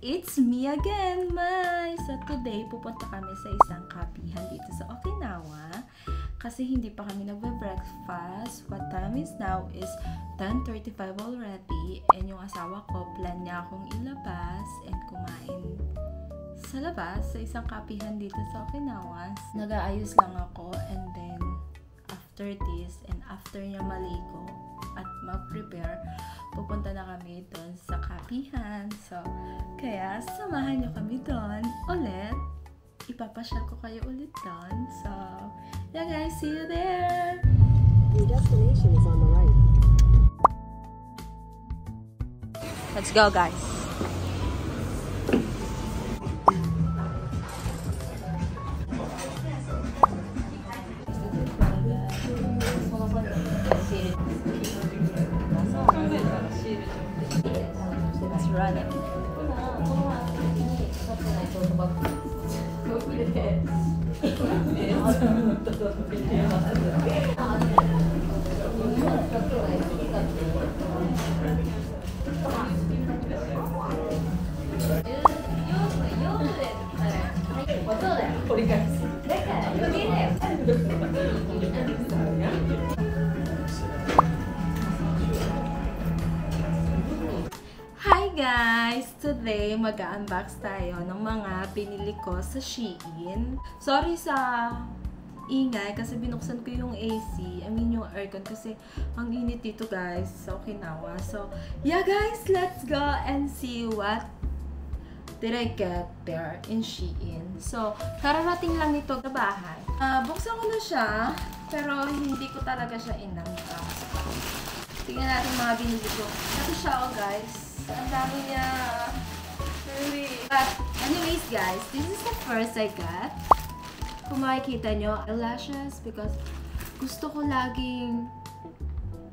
It's me again, Mai! So today, pupunta kami sa isang kapihan dito sa Okinawa. Kasi hindi pa kami nagbe-breakfast. What time is now is 10:35 already. And yung asawa ko, plan niya akong ilabas and kumain sa labas sa isang kapihan dito sa Okinawa. Nag-aayos lang ako and then after this and after niya maligo at mag-prepare, pupunta na kami doon sa kapihan. So, kaya samahan niyo kami doon ulit. Ipapasyal ko kayo ulit doon. So, yeah guys, see you there! Your destination is on the right. Let's go, guys! Let's run it. Hi guys! Today, mag-unbox tayo ng mga pinili ko sa Shein. Sorry sa ingay kasi binuksan ko yung AC. I mean yung aircon kasi ang init dito guys sa Okinawa. So, yeah guys! Let's go and see what did I get there in Shein. So, kararating lang nito sa bahay. Buksan ko na siya, pero hindi ko talaga siya in-unbox. Tingnan natin mga binili ko. Ito siya guys. Ang dami niya. Really. But, anyways guys, this is the first I got. Kung makikita nyo, eyelashes. Because gusto ko laging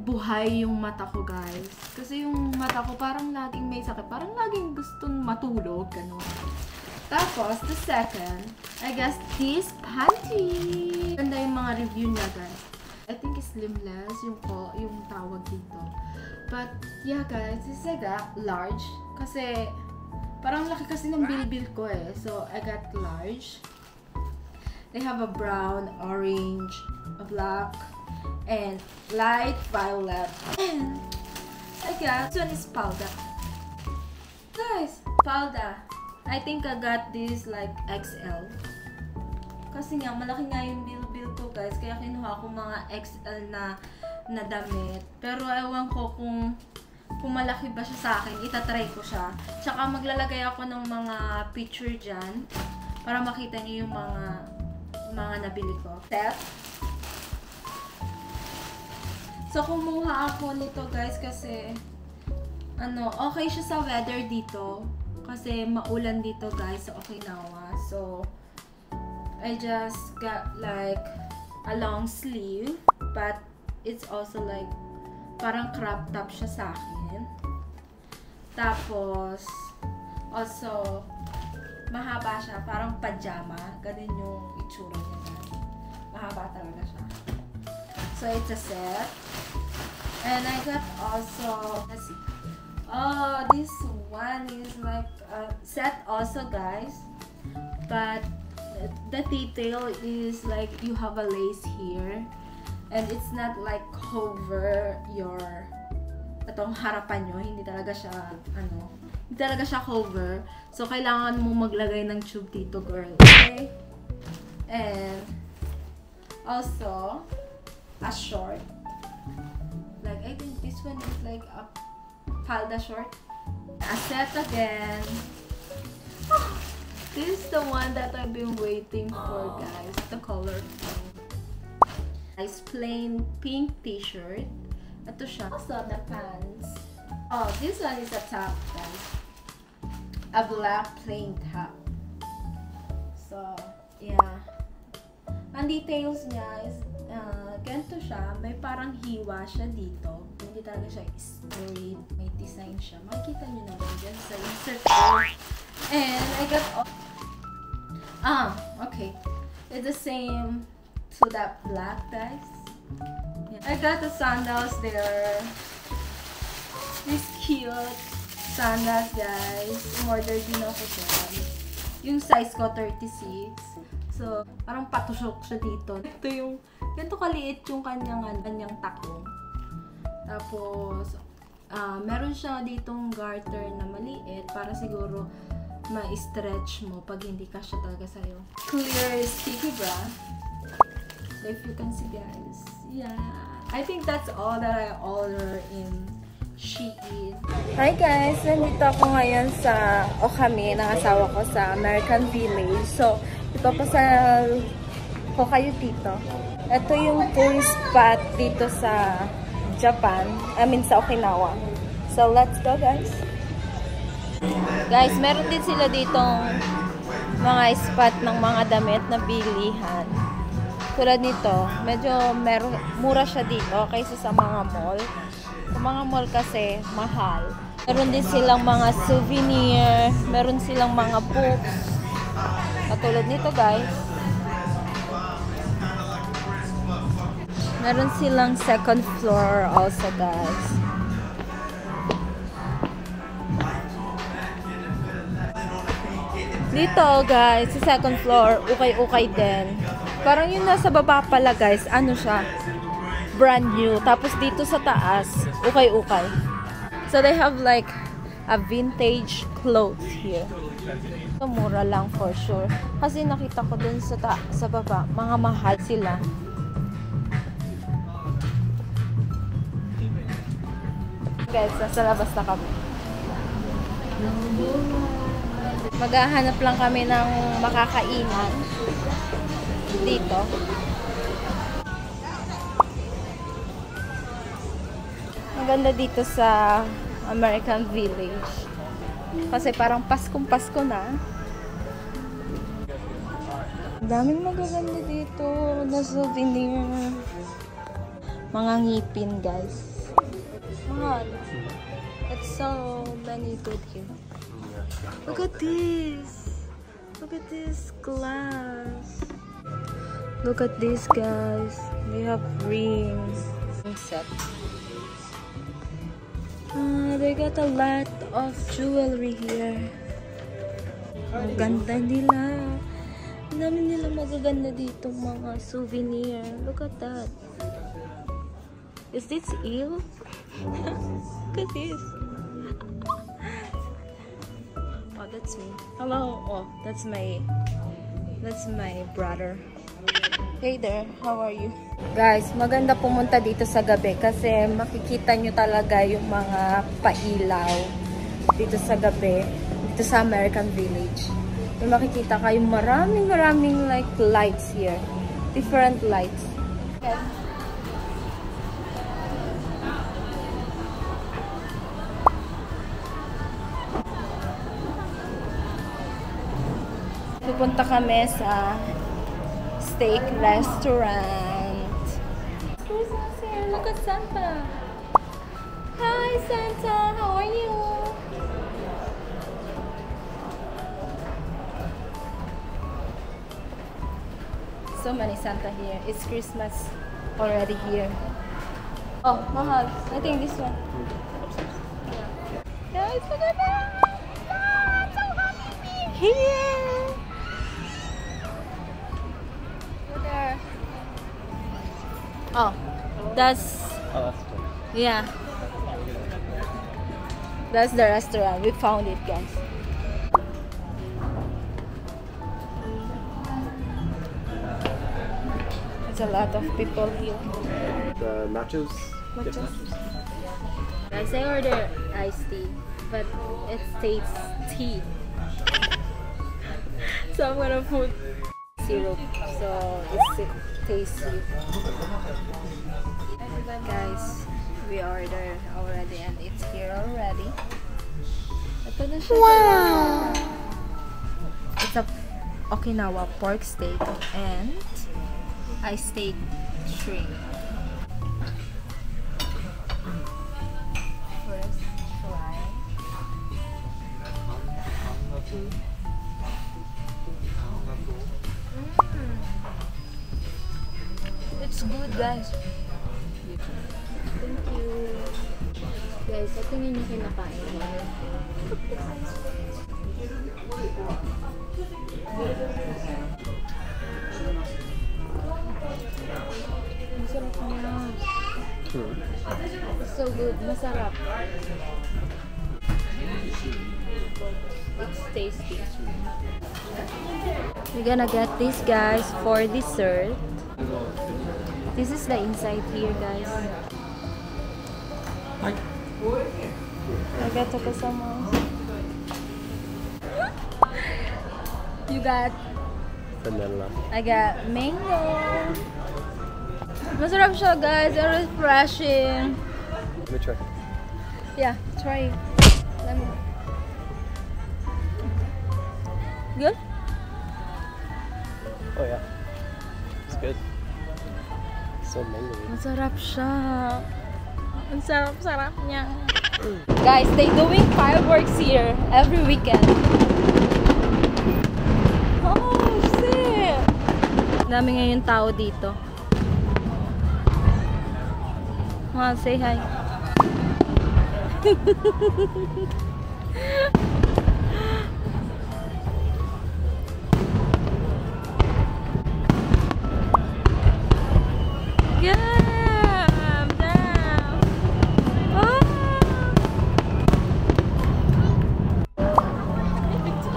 buhay yung mata ko guys. Kasi yung mata ko parang laging may sakit. Parang laging gustong matulog. Ganun. Tapos, the second, I guess this panty. Ganda yung mga review niya guys. I think it's slimless yung tawag dito. But, yeah guys, this is large. Kasi, parang laki kasi ng bilbil ko eh. So, I got large. They have a brown, orange, a black, and light violet. And, I got, this one is palda. Guys, palda. I think I got this like XL. Kasi nga, malaki nga yung bilbil ko guys. Kaya kinuha ko mga XL na damit. Pero ewan ko kung malaki ba siya sa akin. Itatry ko siya. Tsaka maglalagay ako ng mga picture dyan. Para makita niyo yung mga nabili ko. Set. So, kumuha ako nito guys kasi okay siya sa weather dito. Kasi maulan dito guys sa Okinawa. So, I just got like a long sleeve, but it's also like parang crop top siya sa akin. Tapos also mahaba siya, parang pajama, ganun yung itsura niya guys. Mahaba talaga siya. So it's a set. And I got also, let's see. Oh, this one is like a set also guys. But the detail is like you have a lace here and it's not like cover your itong harapan nyo, hindi talaga siya cover, so kailangan mo maglagay ng tube dito girl, okay? And also a short, like I think this one is like a palda short, a set again. This is the one that I've been waiting for, guys. The color pink. Nice plain pink t-shirt. Ito siya. Also, the pants. Oh, this one is a top, guys. A black plain top. So, yeah. Ang details niya is, ganito siya. May parang hiwa siya dito. Hindi talaga siya straight. May design siya. Makikita niyo naman dyan sa insert ko. And I got okay. It's the same to that black guys. Yeah. I got the sandals there. This cute Sandals, guys. Umorder din ako siya. Yung size ko, 36. So, parang patusok siya dito. Ito yung, ganito kaliit yung kanyang takong. Tapos, meron siya ditong garter na maliit para siguro ma-stretch mo pag hindi kasya talaga sa'yo. Clear sticky bra. If you can see, guys. Yeah. I think that's all that I order in Shein. Hi guys! Nandito ako ngayon sa, kami, ng asawa ko sa American Village. So, ipapasal ko kayo dito. Ito yung tourist spot dito sa Japan. Sa Okinawa. So, let's go guys! Guys, meron din sila ditong mga spot ng mga damit na bilihan. Tulad nito, medyo mura siya dito kaysa sa mga mall. Sa mga mall kasi, mahal. Meron din silang mga souvenir, meron silang mga books. Katulad nito guys. Meron silang second floor also guys. Dito guys, sa second floor, ukay-ukay din. Parang yung nasa baba pala guys, ano siya? Brand new. Tapos dito sa taas, ukay-ukay. So they have like a vintage clothes here. So mura lang for sure. Kasi nakita ko dun sa baba, mga mahal sila. Guys, nasa labas na kami. Maghahanap lang kami ng makakainan dito. Ang ganda dito sa American Village. Kasi parang Paskong-Pasko na. Ang daming magaganda dito na souvenir. Mga ngipin, guys. Mahal. It's so many good here. Look at this. Look at this glass. Look at this, guys. They have rings. Set. They got a lot of jewelry here. Ang ganda nila. Ang dami nila magaganda dito mga souvenir. Look at that. Is this eel? Look at this. Oh, that's me. Hello. Oh, that's my brother. Hey there, how are you? Guys, maganda pumunta dito sa gabi kasi makikita nyo talaga yung mga pailaw dito sa gabi, dito sa American Village. May makikita kayong maraming like lights here. Different lights. Okay. Pupunta kami sa steak restaurant. Christmas here. Look at Santa. Hi Santa, how are you? So many Santa here. It's Christmas already here. Oh, mahal. I think this one. Guys, look at that. I'm so happy here. Oh, that's yeah. That's the restaurant. We found it, guys. There's a lot of people here. The nachos. Nachos. Guys, I ordered iced tea, but it tastes tea. So I'm gonna put syrup, so it's tasty. Guys, we ordered already and it's here already. Ito na siya. Wow! It's a Okinawa pork steak and iced steak shrimp. First try. It's good, guys. Thank you. Guys, ito yung kinakain ko. Masarap. It's tasty. We're gonna get this, guys, for dessert. This is the inside here, guys. Hi. I got some. You got. Vanilla. I got mango. Masarap siya, guys. It's refreshing. Let me try. Yeah, try it. Let me. Good? Oh yeah. It's good. So mango. Masarap siya. Ang sarap-sarap niya. Guys, they doing fireworks here every weekend. Oh, shit! Dami ngayon tao dito. Say hi.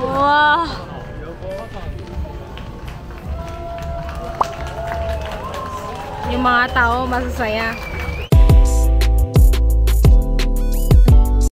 Wow! Yung mga tao masasaya.